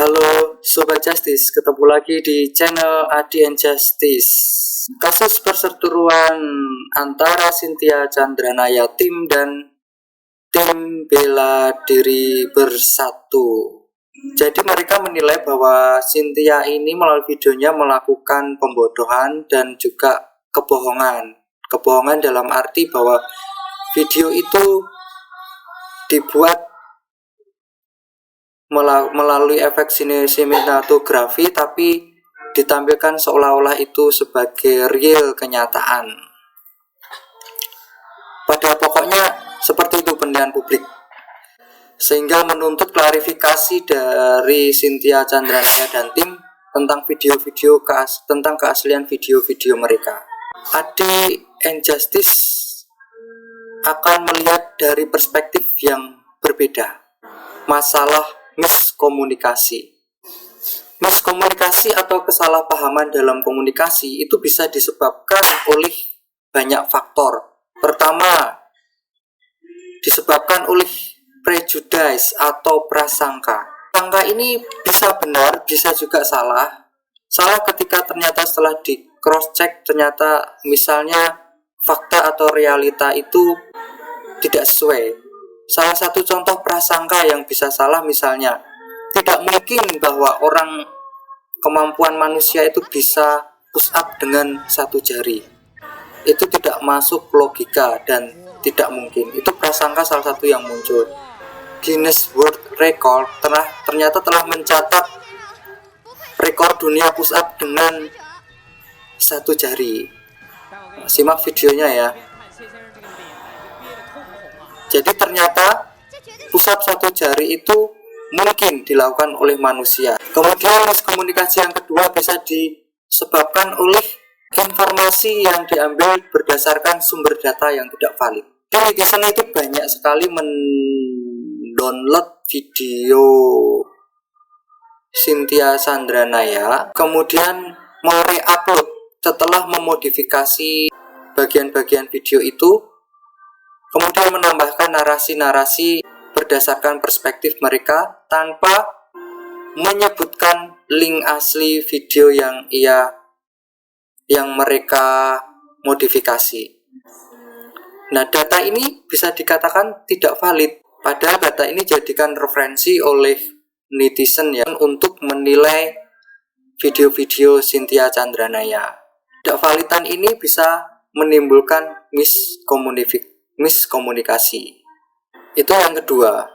Halo Sobat Justice, ketemu lagi di channel Adi and Justice. Kasus perseteruan antara Cynthia Chandranaya tim dan tim bela diri bersatu. Jadi mereka menilai bahwa Cynthia ini melalui videonya melakukan pembodohan dan juga kebohongan. Kebohongan dalam arti bahwa video itu dibuat melalui efek sinematografi, tapi ditampilkan seolah-olah itu sebagai real kenyataan. Pada pokoknya seperti itu penilaian publik, sehingga menuntut klarifikasi dari Cynthia Chandranaya dan tim tentang video-video tentang keaslian video-video mereka. Adi and Justice akan melihat dari perspektif yang berbeda masalah miskomunikasi. Miskomunikasi atau kesalahpahaman dalam komunikasi itu bisa disebabkan oleh banyak faktor. Pertama, disebabkan oleh prejudice atau prasangka. Prasangka ini bisa benar, bisa juga salah. Salah ketika ternyata setelah di cross check ternyata misalnya fakta atau realita itu tidak sesuai. Salah satu contoh prasangka yang bisa salah misalnya, tidak mungkin bahwa kemampuan manusia itu bisa push up dengan satu jari. Itu tidak masuk logika dan tidak mungkin. Itu prasangka salah satu yang muncul. Guinness World Record ternyata telah mencatat rekor dunia push up dengan satu jari. Simak videonya ya. Jadi ternyata push up satu jari itu mungkin dilakukan oleh manusia. Kemudian miskomunikasi yang kedua bisa disebabkan oleh informasi yang diambil berdasarkan sumber data yang tidak valid. Netizen itu banyak sekali mendownload video Cynthia Chandranaya, kemudian mereupload setelah memodifikasi bagian-bagian video itu, kemudian menambahkan narasi-narasi berdasarkan perspektif mereka tanpa menyebutkan link asli video yang mereka modifikasi. Nah, data ini bisa dikatakan tidak valid. Padahal data ini dijadikan referensi oleh netizen ya untuk menilai video-video Cynthia Chandranaya. Tidak validan ini bisa menimbulkan miskomunikasi. Itu yang kedua.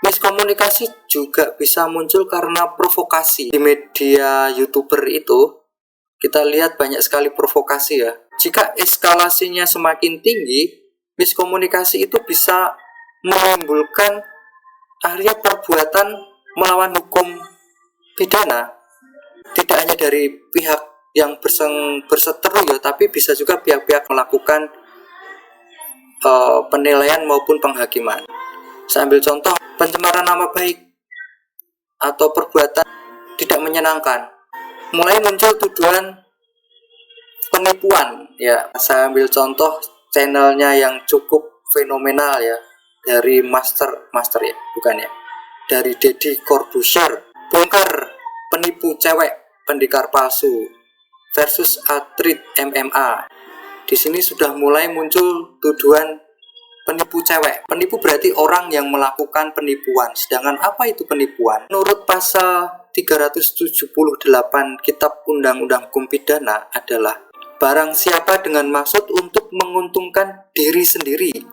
Miskomunikasi juga bisa muncul karena provokasi. Di media YouTuber itu kita lihat banyak sekali provokasi ya. Jika eskalasinya semakin tinggi, miskomunikasi itu bisa menimbulkan akhirnya perbuatan melawan hukum pidana. Tidak hanya dari pihak yang berseteru ya, tapi bisa juga pihak-pihak melakukan penilaian maupun penghakiman. Saya ambil contoh pencemaran nama baik atau perbuatan tidak menyenangkan. Mulai muncul tuduhan penipuan ya. Saya ambil contoh channelnya yang cukup fenomenal ya, dari master ya, bukan ya, dari Deddy Corbuzier, bongkar penipu cewek pendekar palsu versus atlet MMA. Di sini sudah mulai muncul tuduhan penipu cewek. Penipu berarti orang yang melakukan penipuan. Sedangkan apa itu penipuan? Menurut pasal 378 Kitab Undang-Undang Hukum Pidana adalah barang siapa dengan maksud untuk menguntungkan diri sendiri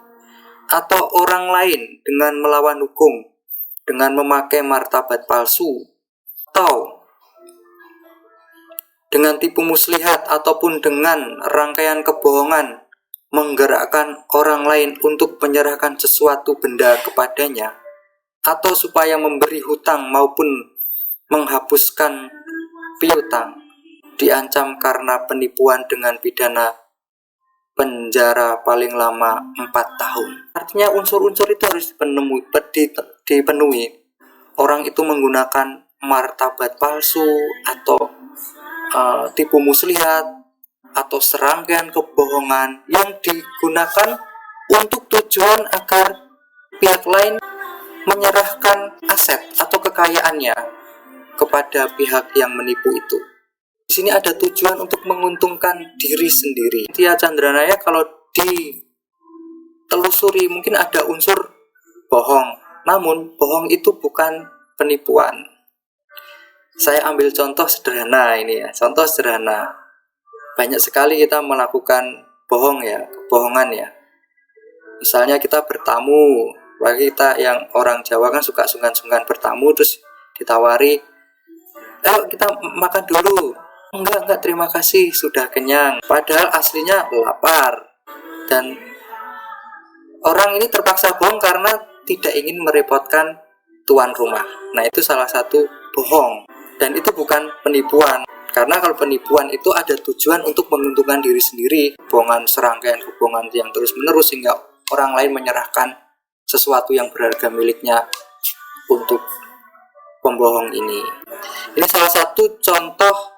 atau orang lain dengan melawan hukum, dengan memakai martabat palsu, atau dengan tipu muslihat ataupun dengan rangkaian kebohongan menggerakkan orang lain untuk menyerahkan sesuatu benda kepadanya, atau supaya memberi hutang maupun menghapuskan piutang, diancam karena penipuan dengan pidana penjara paling lama 4 tahun. Artinya unsur-unsur itu harus dipenuhi. Orang itu menggunakan martabat palsu atau tipu muslihat atau serangkaian kebohongan yang digunakan untuk tujuan agar pihak lain menyerahkan aset atau kekayaannya kepada pihak yang menipu itu. Di sini ada tujuan untuk menguntungkan diri sendiri. Cynthia Chandranaya kalau ditelusuri mungkin ada unsur bohong, namun bohong itu bukan penipuan. Saya ambil contoh sederhana ini ya, contoh sederhana. Banyak sekali kita melakukan kebohongan ya. Misalnya kita bertamu, bagi kita yang orang Jawa kan suka sungkan-sungkan bertamu, terus ditawari, ayo kita makan dulu. Enggak, terima kasih, sudah kenyang. Padahal aslinya lapar. Dan orang ini terpaksa bohong karena tidak ingin merepotkan tuan rumah. Nah, itu salah satu bohong. Dan itu bukan penipuan. Karena kalau penipuan itu ada tujuan untuk menguntungkan diri sendiri. Bohongan serangkaian hubungan yang terus-menerus sehingga orang lain menyerahkan sesuatu yang berharga miliknya untuk pembohong ini. Ini salah satu contoh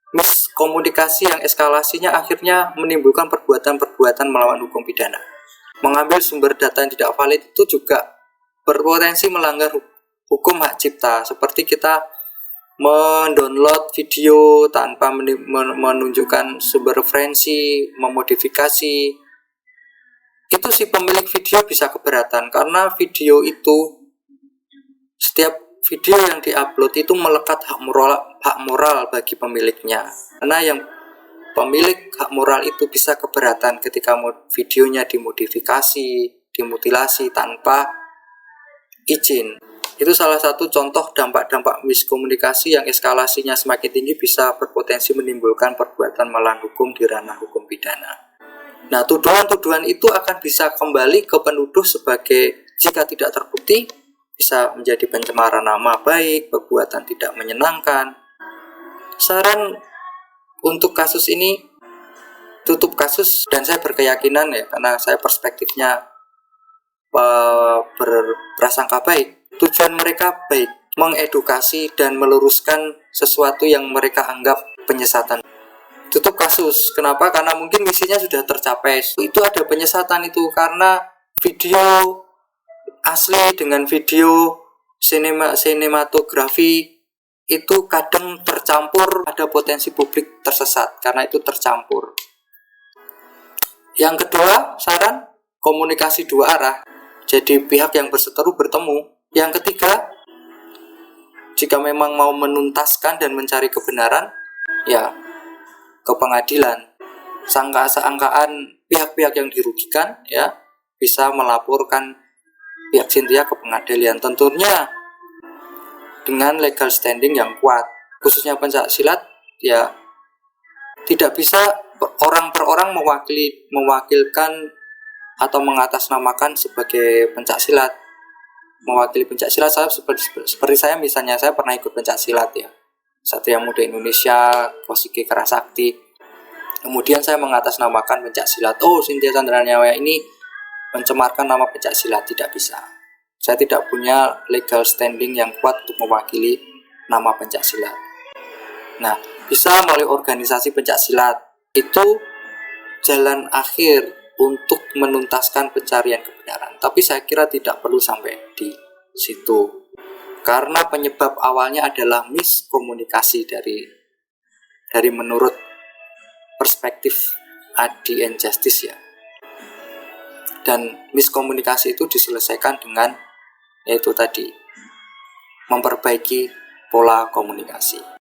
miskomunikasi yang eskalasinya akhirnya menimbulkan perbuatan-perbuatan melawan hukum pidana. Mengambil sumber data yang tidak valid itu juga berpotensi melanggar hukum hak cipta, seperti kita mendownload video tanpa menunjukkan sumber referensi, memodifikasi. Itu si pemilik video bisa keberatan karena video itu, setiap video yang diupload itu melekat hak moral bagi pemiliknya. Karena yang pemilik hak moral itu bisa keberatan ketika videonya dimodifikasi, dimutilasi tanpa izin. Itu salah satu contoh dampak-dampak miskomunikasi yang eskalasinya semakin tinggi bisa berpotensi menimbulkan perbuatan melawan hukum di ranah hukum pidana. Nah, tuduhan-tuduhan itu akan bisa kembali ke penuduh sebagai, jika tidak terbukti, bisa menjadi pencemaran nama baik, perbuatan tidak menyenangkan. Saran untuk kasus ini, tutup kasus, dan saya berkeyakinan ya, karena saya perspektifnya berprasangka baik. Tujuan mereka baik, mengedukasi dan meluruskan sesuatu yang mereka anggap penyesatan. Tutup kasus. Kenapa? Karena mungkin misinya sudah tercapai. Itu ada penyesatan itu karena video asli dengan video sinematografi itu kadang tercampur, ada potensi publik tersesat karena itu tercampur. Yang kedua, saran komunikasi dua arah. Jadi pihak yang berseteru bertemu. Yang ketiga, jika memang mau menuntaskan dan mencari kebenaran, ya ke pengadilan. Sangkaan pihak-pihak yang dirugikan ya bisa melaporkan pihak Cynthia ke pengadilan, tentunya dengan legal standing yang kuat. Khususnya pencaksilat ya tidak bisa orang per orang mewakilkan atau mengatasnamakan sebagai pencaksilat. Mewakili pencaksilat, saya seperti saya misalnya, saya pernah ikut pencaksilat ya, Satria Muda Indonesia, Kosike Kerasakti. Kemudian saya mengatasnamakan pencaksilat. Oh, Cynthia Chandranaya ini mencemarkan nama pencaksilat. Tidak bisa. Saya tidak punya legal standing yang kuat untuk mewakili nama pencaksilat. Nah, bisa melalui organisasi pencaksilat. Itu jalan akhir untuk menuntaskan pencarian kebenaran. Tapi saya kira tidak perlu sampai di situ. Karena penyebab awalnya adalah miskomunikasi dari menurut perspektif adil and justice ya. Dan miskomunikasi itu diselesaikan dengan yaitu tadi memperbaiki pola komunikasi.